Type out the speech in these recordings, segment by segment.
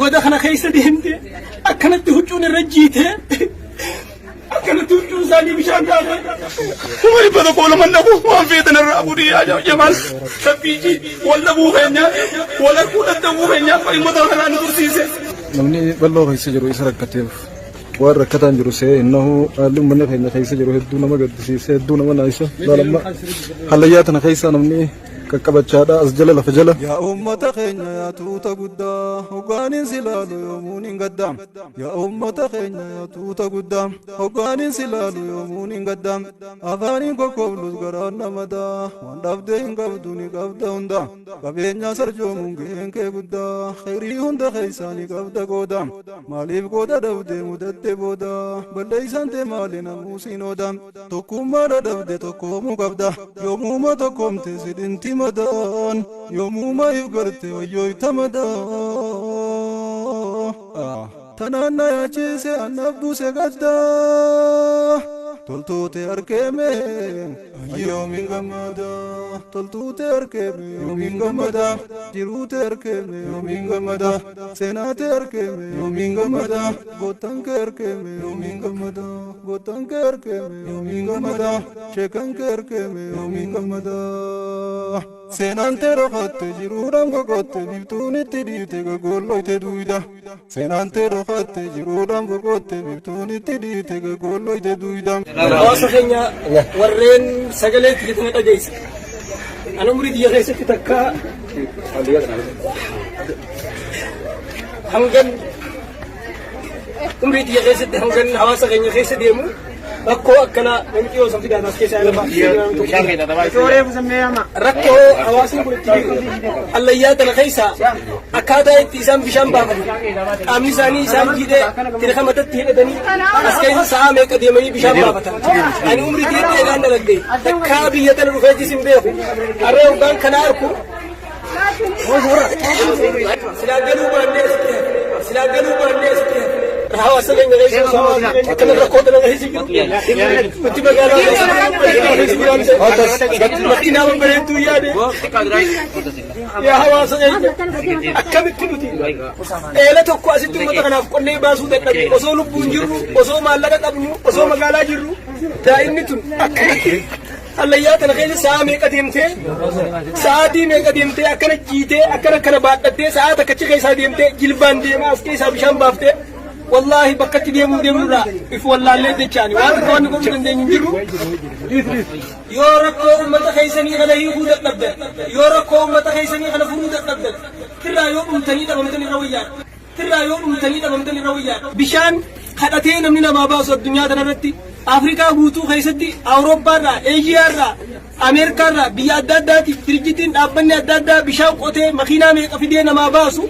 ودخنا خيسة دهمته أكنت هجون الرجيته أكنت هجون زاني بشان داخل وما يبدأ قول من نبوه ما في ذن الرابودي يا جمال سبيجي ولا بوه هنيا ولا كولا تبوه هنيا فإن مدرنا نرسيسه نمني بالله خيسة جرو إسرق كتير وركتان جروسه إنه لم من خينا خيسة جرو هدونا ما قد سيسه هدونا ما نايسه لما حلياتنا خيسة نمني كبتشادا أسجل لفجل يا أمة خينا يا توتا قدا هقانين سلالو يومون قدام يا أمة خينا يا توتا قدام هقانين سلالو يومون قدام أفانين كوكولوس غرانا مدا واندابدين قبدوني قبدا هندا قبينيا سرجو مونغين كي قدا خيري هندا خيساني قبدا قدام ماليف قدا دبدي مدد بودا بلديسان تي مالينا موسين ودام توكوم مادا دبدي توكومو قبدا يوموما توكوم تسيدين تيما مدان يوم ما يفقرت ويوي تمدان تنانا يا جيسي النبدو سيقدا تلتوتي أركيمي يومين غمدا تلتوتي أركيمي يومين غمدا جيروتي أركيمي يومين غمدا سيناتي أركيمي يومين غمدا غوتانك أركيمي يومين غمدا غوتانك أركيمي يومين غمدا شيكانك أركيمي يومين غمدا سينانتي رخت جيرورام غوت بيبتوني تديتي غولو تدويدا سينانتي رخت جيرورام غوت بيبتوني تديتي غولو تدويدا واصفينيا ورين سجلت كتنا جيس أنا مريد يغيس كتكا همجن مريد يغيس همجن حواسا غني غيس ديمو ركو أكنا نمكي وصل في دانا سكيس على ركو حواسي مرتبي الله ياتنا خيسا أكادا اتسام بشام بابا أمي ساني سام جيدة تلخمة تتهين دني أسكيس سامي كديمني بشام بابا أنا عمري تيجي أنا لقدي كابي يتنا رفاجي سمبيهو أريو كان كناركو سلاجلو باندي سلاجلو باندي حواسا غني غيس أكنا ركوت أنا غيس يا حواسا أكمل كنوتي إيه لا تقوى أسيتو متقنا فقني باسو تقني وصو لبون جرو وصو مالك تبنو وصو مقالا جرو دائنتون أكمل الله ياتنا خير سامي قديمتي ساعتي مي قديمتي أكنا جيتي أكنا كنباتتي ساعتك كتشي خيسا ديمتي جلبان ديما أسكي سابشان بافتي والله بكت ديمو لا إف والله لا ديشاني وأنا كون كم تندين جرو يورك أمة خيسني غلا يهود النبض يورك أمة خيسني غلا فرود النبض ترى يوم متنيدا ومتني رويان ترى يوم متنيدا ومتني رويان بشان خدتين من ما باص الدنيا تنرتي أفريقيا بوتو خيستي أوروبا را إيجيا را أمريكا را بيادات ترجتين أبني أدادا بشان قطة مخينا ميقفدين ما باسو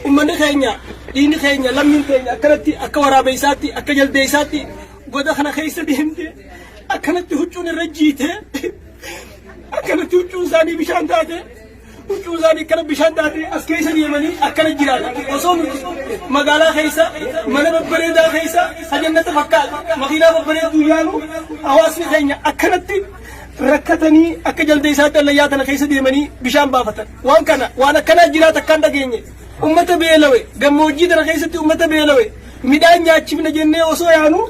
أمة خينيا دين خينيا لم ينتهي أكلتي أكورا بيساتي أكجل بيساتي ودخنا خيسة دهمتي أكلت هجون الرجيته أكلت هجون زاني بشان داته هجون زاني كلب بشان داته أسكيسة ديماني أكلت جرالا وصوم مقالا خيسة من ببريدا خيسة سجنة فكال مخينا ببريد دويانو أواسي خينيا أكلتي ركتني أكجل بيساتي اللي ياتنا خيسة ديماني بشان بافتن وأنا كان جراتا كان دقيني أمة بيلوي جموجي درا خيسة أمة بيلوي ميدان ياتشي من جنة وصويانو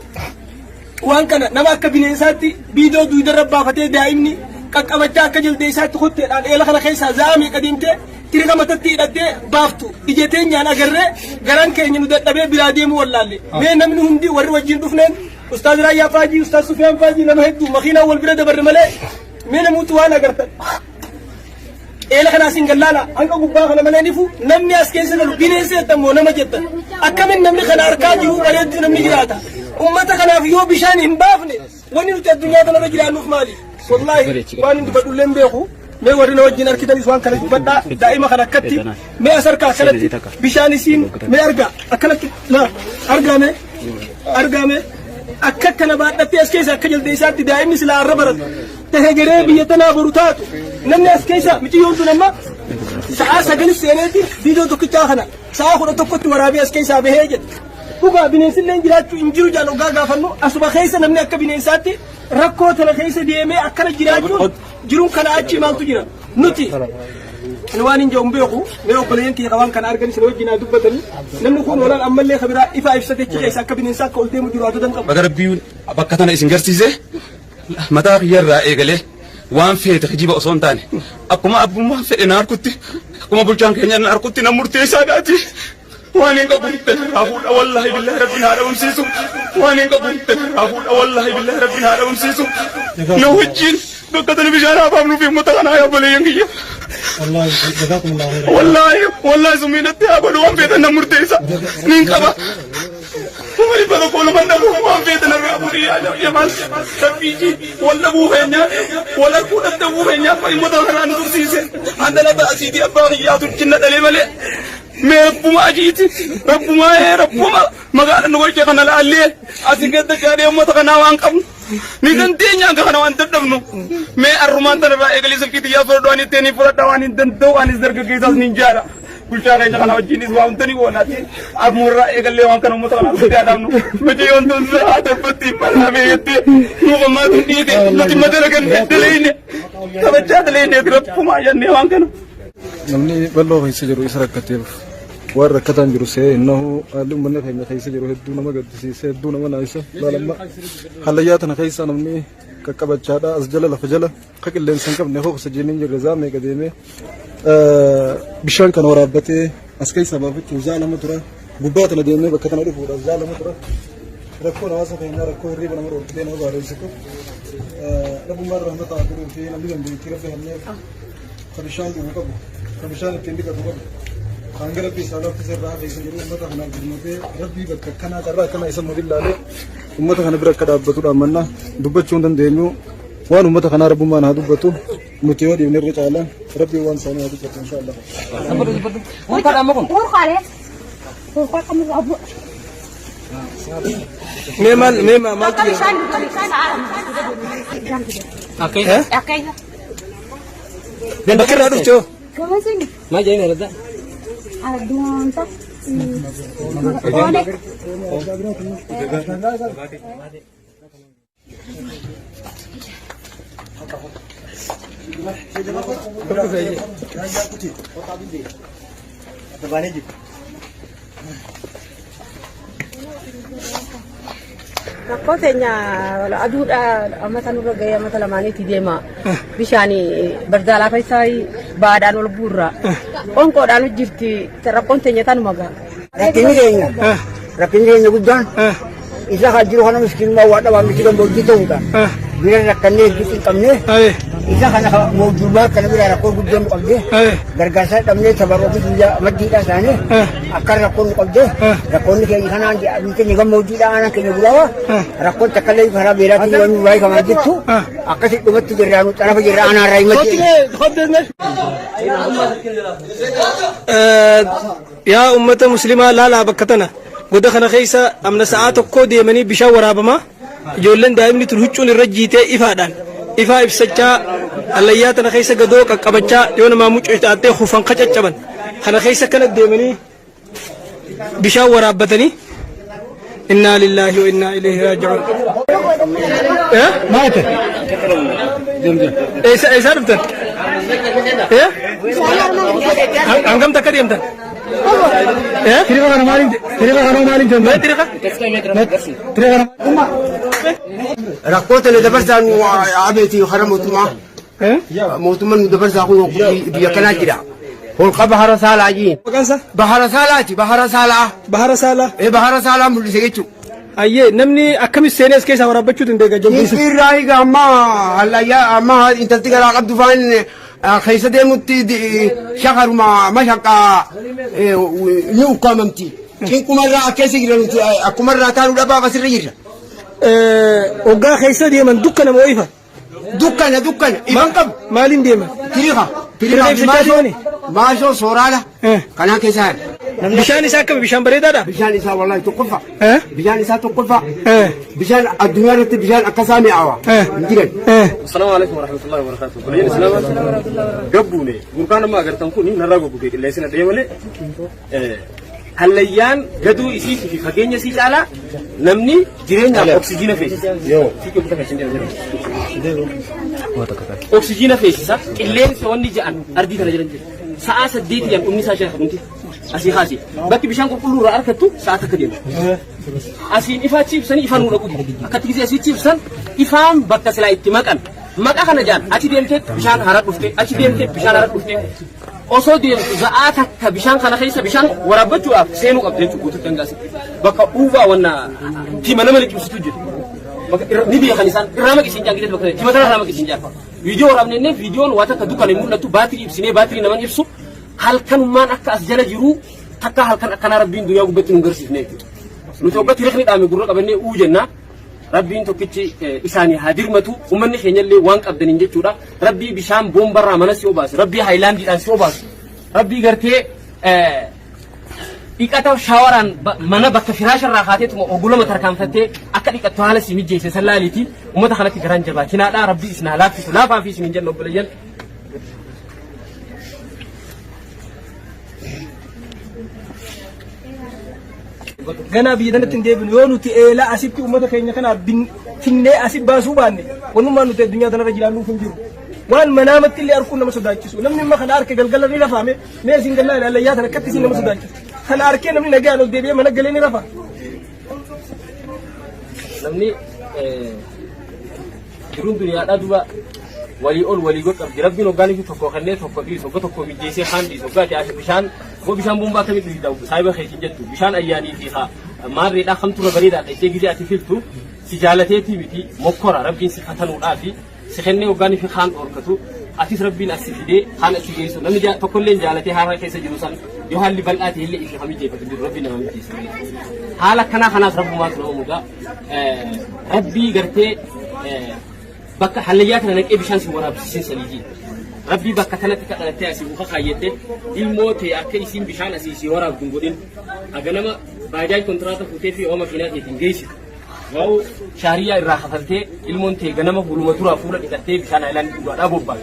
وان كان نما كبينيساتي بيدو دو دربا فتي دائمني كاكابتا كجل ديسات خدت الان إلا خلا خيسا زامي قديمتي تيرغا متتي دتي بافتو إجتين يانا غرة غران كيني ندتبه بلاديم والله مي نمن هندي ور وجين دفنن أستاذ رايا فاجي أستاذ سفيان فاجي لما هدو مخينا والبلد برمله مي نموت وانا غرتن إلا خنا سينغلالا أنك غبا خنا منيفو نمني أسكيس لو بينيسة تمو نما جدا أكمل نمني خنا أركاجي هو بريد نمني جراتا أمة خنا فيو بشان إمبافني وين الدنيا تنا رجلا نوف مالي والله وين تبدو لين بيخو ما ورينا وجهنا كده نسوان كانت بدأ دائما خنا كتي ما أسرك كلتي بشان سين ما أرجع أكلت لا أرجع ما أككنا بعد أسكيس أكجل ديسات دائما سلا الربرد تهجري بيتنا بروتاتو نمني أسكيسا متي يوم تنما ساعة سجل السنتي بيدو تكتاخنا ساعة خد تكت ورابي أسكيسا بهجت بقى بنيسين لنجلات إنجيل جالو جا فنو أسبا خيسا نمني أك بنيساتي ركوت الخيسا ديمي أكل جراجو جرون كلا أجي مالتو جرا نوتي الوان جاهم بيقو لو بلين كي قوان كان أرجع سلوى جنا دبتني لما نكون ولا أما اللي خبرة إفا إفسد كي إساك بين إنسان قلت مجرد دم بدر بيون بكتنا إسنجرتيزه متى غير رأيقله وان في تخجيب أصلا تاني أكما أبو ما في نار كتي أكما بلجان كنيا نار كتي نمرتي ساداتي وان إنك بنت أقول والله بالله ربنا هذا ونسيسو وان إنك بنت أقول والله بالله ربنا هذا ونسيسو نوجين بكتنا بجانا بابنو في متغنا يا بلينجي والله جزاكم الله خير والله زميلتي أبو وان في نمرتي سا نينكبا ومري بدو كل من نبوه وان في نمرتي يا مال تبيجي ولا بوهنيا ولا كودا تبوهنيا في متغنا نسيسه عندنا بأسيدي أبغيات الجنة دليمله मैं रब्बू माँ जीती रब्बू माँ है रब्बू माँ मगर नोकर के खाना लाले आसिके तो क्या रे मत खाना वांग कम निकन तेन्या खाना वांग तब नो मैं अरुमान तरह एक लिस्ट की दिया पर डवानी तेनी पूरा डवानी दन दो वानी जर के किसान निंजारा कुछ आ रहा है खाना जीनिस वांग तनी वो ना थी अब मुर्रा एक ले वांग करना मत खाना क्या दाम नो मुझे उन तो से हाथ पत्ती मरना में ये नो मत नहीं दे मुझे मत लगन दले ने तब अच्छा दले ने रब्बू माँ जाने वांग करना namni bal'oo keessa jiru isa rakkateef waan rakkataan jiru see innahu halluu manna keenya keessa jiru hedduu nama gaddisiisee hedduu nama naasisa laalamma hallayyaa tana keessa namni qaqqabachaadha as jala lafa jala akka qilleensa hin qabne hoogsa jeeniin jirre zaamee gadeemee bishaan kana waraabbatee as keessa baafachuuf zaalama tura gubbaa tana deemee bakka tana dhufuudhaaf zaalama tura rakkoon hawaasa keenyaa rakkoo hirriiba nama roobbatee nama baareessitu dhabbummaan rahmataa duruu fi namni dandeettii rabbi hanneef kabishaan dhugu qabu kabishaan ittiin dhiqatu qabu hanga rabbi isaa lafti sirraa keessa jiru ummata kanaaf gurmatee rabbii bakka akkanaa carraa akkanaa isa nuti ilaalee ummata kana bira akka dhaabbatudhaan manna dubbachuu hin dandeenyu waan ummata kanaa rabbummaan haa dubbatu nuti yoo dhiibne irra caala rabbii waan isaanii haa dubbatu inshaallah. ما dan bakir aduh cuy Kamu sini? ma jaini ada Aduh, tak. Rakkooteenya aduudha ammata nurra gahee ammata lamaaniitti deema bishaani barzaalaa keessaa baadhaan ol buurra onkoodhaan hojjirti rakkoon teenya tanuma gaha. Rakkinni keenya guddaan isa kan jiru kana miskiinummaa waa dhabaa miti gammoojjii ta'uudha. Bira rakkannee hedduu hin qabne isa kana moojuubaa kana bira rakkoo guddoo nu qabde gargaarsa dhabnee tabaroofi biyya maddiidhaa isaanii akka rakkoon nu qabde rakkoonni keenya kanaan keenya gammoojjiidha aanaa keenya bulaawa rakkoon takkallee karaa beeraatiin yoo nu baay'ee kamaa jirtu akkasii dhumatti jirraa nu xarafa jirra aanaarraa himatti. yaa ummata muslimaa laalaa bakka tana goda kana keessa amna sa'aa tokkoo deemanii bishaan waraabamaa ijoolleen daa'imni tun huccuun irra jiitee ifaadhaan ifaa ibsachaa allayyaa tana keessa gadoo qaqqabachaa yoo namaa mucuu taatee hufan qacaccaban kana keessa kana deemanii bishaan waraabbatanii inna lillahi wa inna ilayhi raaji'uun. maate eessa dhuftan hangam takka deemtan tiriqa kana maaliin jenna tiriqa Rakkoota nu dabarsaan abeeti hara mootummaa mootummaan nu dabarsaa kun biyya kanaa jira. Holqa bahara saalaa jiin. maqaansa Bahara saalaati bahara saalaa. bahara saalaa Bahara saalaa mul'ise jechuudha. ayyee namni akkamis seenes keessaa waraabachuu dandeenya jabbiisa Irraa higa amma hallayyaa amma intalti garaa qabdu faan keessa deemutti shakaruma mashaqaa ni ukkaamamti. Kinkumarraa akkeessa jira nuti akkumarraa taanuu dhabaa asirra jirra. waggaa keessa deeman dukkana moo ifa Dukkana ifan qabu. maaliin deeman Tiriqa ibsachaa maashoo sooraala kanaan keessa haadha. bishaan isaa akkami bishaan bareedaadha Bishaan isaa wallahi tokkoffa. Bishaan isaa tokkoffa. Bishaan addunyaa irratti bishaan akkasaa mi'aawa. Hin jiran. السلام عليكم ورحمة الله وبركاته. بلين السلام قبوني بركان ما قرتم كوني نراقب بقى اللي سنة ديمله هالليان قدو يسيف في فكينيا سيج على نمني جرينا أكسجين فيش فيكم بتكشين أكسجين فيش صح اللي سواني جان أردي ترى جرين sa'a 8 yan umni isaa shaafamti asii haasi bakki bishaan qulqulluu irraa argattu sa'a takka deemu asiin ifaa ciibsanii ifaan nu dhaquuti akkatti gisee asii ciibsan ifaan bakka silaa itti maqan maqa kana jaan achi deemtee bishaan hara dhufte achi deemtee bishaan hara dhufte osoo deemtu sa'a takka bishaan kana keessa bishaan waraabbachuudhaaf seenuu qabdi jechuudha guutuu dangaasi bakka uuvaa wanna tima nama liqimsitu jiru ni beekan isaan irraa maqisiin jaan gidee bakka tima irraa maqisiin jaan viidiyoo waraabnee viidiyoon waa takka dukkan hin mul'atu baatirii ibsinee baatirii naman ibsu halkanummaan akka as jala jiru takka halkan akkanaa rabbiin duniyaa gubbatti nu garsiifne jechuudha nuti oggatti reekni dhaame gurra qabannee uu jenna rabbiin tokkichi isaanii haa dirmatu ummanni keenyallee waan qabdaniin jechuudha rabbii bishaan boombarraa mana si obaasu rabbii haayilaandiidhaan si obaasu rabbii gartee dhiqata shaawaraan mana bakka firaasharraa kaateetuma ogulama tarkaanfattee akka dhiqattu haala si mijjeesse sallaaliiti ummata kanatti garaan jabaachinaadha rabbii isin haa laaffisu laafaa fi isin hin jenna obboleeyyan ganaa biyya kanatti hin deebinu yoo nuti eelaa asitti uummata keenya kana finnee asii baasuu baanne wanummaan nuti addunyaa kanarra jiraannuuf hin jiru waan manaamatti illee arguun nama sodaachisu namni amma kana harka galgala ni rafaame mee isin gallaa ilaallayyaa tan akkatti isin nama sodaachisu kana harkee namni nagaan ol deebi'ee mana galee ni rafa namni jiruun duniyaadhaa duba walii ol walii god qabdi rabbiin hoggaanii fi tokko kannee tokko dhiisu tokko mijjeessee kaan dhiisu hoggaati asii bishaan moo bishaan bombaa kamitti dhiisu saayiba keetiin jettu bishaan ayyaanii fi maarreedhaa kamtura bareedaa dhaqxee gidee ati filtu si jaalateetii miti mokkora rabbiin si fatanuudhaa fi si kennee hoggaanii fi kaan dhorkatu atis rabbiin as fidee kaan as geessu namni tokkollee jaalatee haala keessa jiru san yoo haalli bal'aate illee ifi hamijeeffatu jiru rabbiin nama mijjeessu haala akkanaa kanaas rabbumaatu nama mudaa rabbii gartee bakka hallayyaa kana naqee bishaan si waraabsisin saliijii rabbii bakka kanatti kadhalattee asii muka kaayyette ilmoo ta'e akka isiin bishaan asii si waraabdu hin godhin aga nama baajaaj kontiraata fuutee fi ooma fiinaa keetiin geessitu waa'u shaariyaa irraa kafaltee ilmoon ta'e ganama huluma duraa fuula dhiqattee bishaan haayilaandii dhugaadhaa bobbaa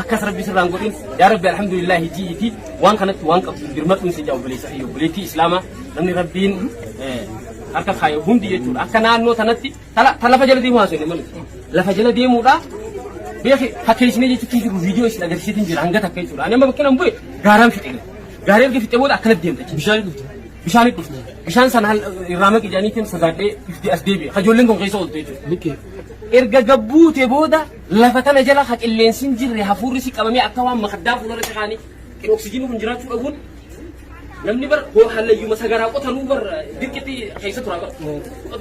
akkas rabbii sirraan godhin yaa rabbi alhamdulillah hijiiti waan kanatti waan qabdu dirmatuun si jaa obboleessa fi obboleettii islaamaa namni rabbiin harka kaayo hundi jechuudha akka naannoo tanatti lafa jala deemuu haasoo malu lafa jala deemuudha beeki fakkeessinee jechuutti jiru viidiyoo isin agarsiisin jira hanga takka jechuudha ani amma bakka nan bu'e gaaraan fixe gaarii erga fixe booda akkanatti deemta bishaan dhufte bishaan sana irraa maqi jaaniitiin sodaadhee ifti as deebi'e hajoolleen kun keessa ooltu jechuudha erga gabbuute booda lafa tana jala ha qilleensin jirre hafuurri si qabamee akka waan makaddaa fuularra taa'anii oksijiinii kun jiraachuu dhabuun namni bar ho halayyu masagaraa qotanuu bar dirqitti keessa tura bar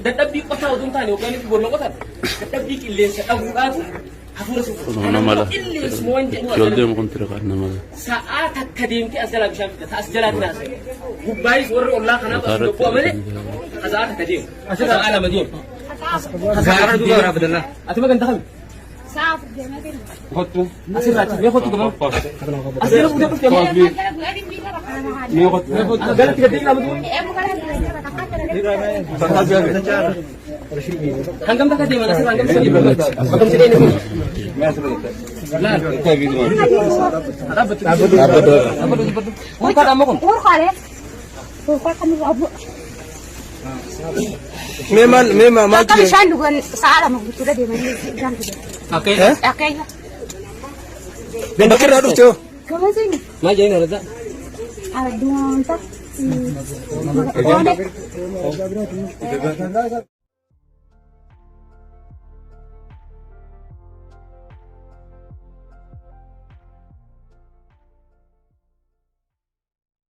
dadhabbii qotaa oduu taane yookaan itti boonna qotan dadhabbii qilleensa dhabuudhaatu hafuura sun namala qilleensi waan jedhu joldee mu kontira kan namala sa'a takka deemti as jala bishaan fidata as jala tinaas gubbaayis warri ollaa kanaaf as tokko amale sa'a takka deemu sa'a lama deemu sa'a duuba raabdalla ati magan takhami sa'a deemee kottu asirraati mee kottu gaban asirra fuudhee dhufte mee kottu galatti gadee qabu hangam takka deeman asirra hangam sadi bakam sidee ne Memang Kakak bishaan dhugan sa'a lama guutuudha deemanii bishaan dhugan. Akkeenya. bakirraa dhufte hoo? Gabaasni. maal jedhanii horata Aduunta.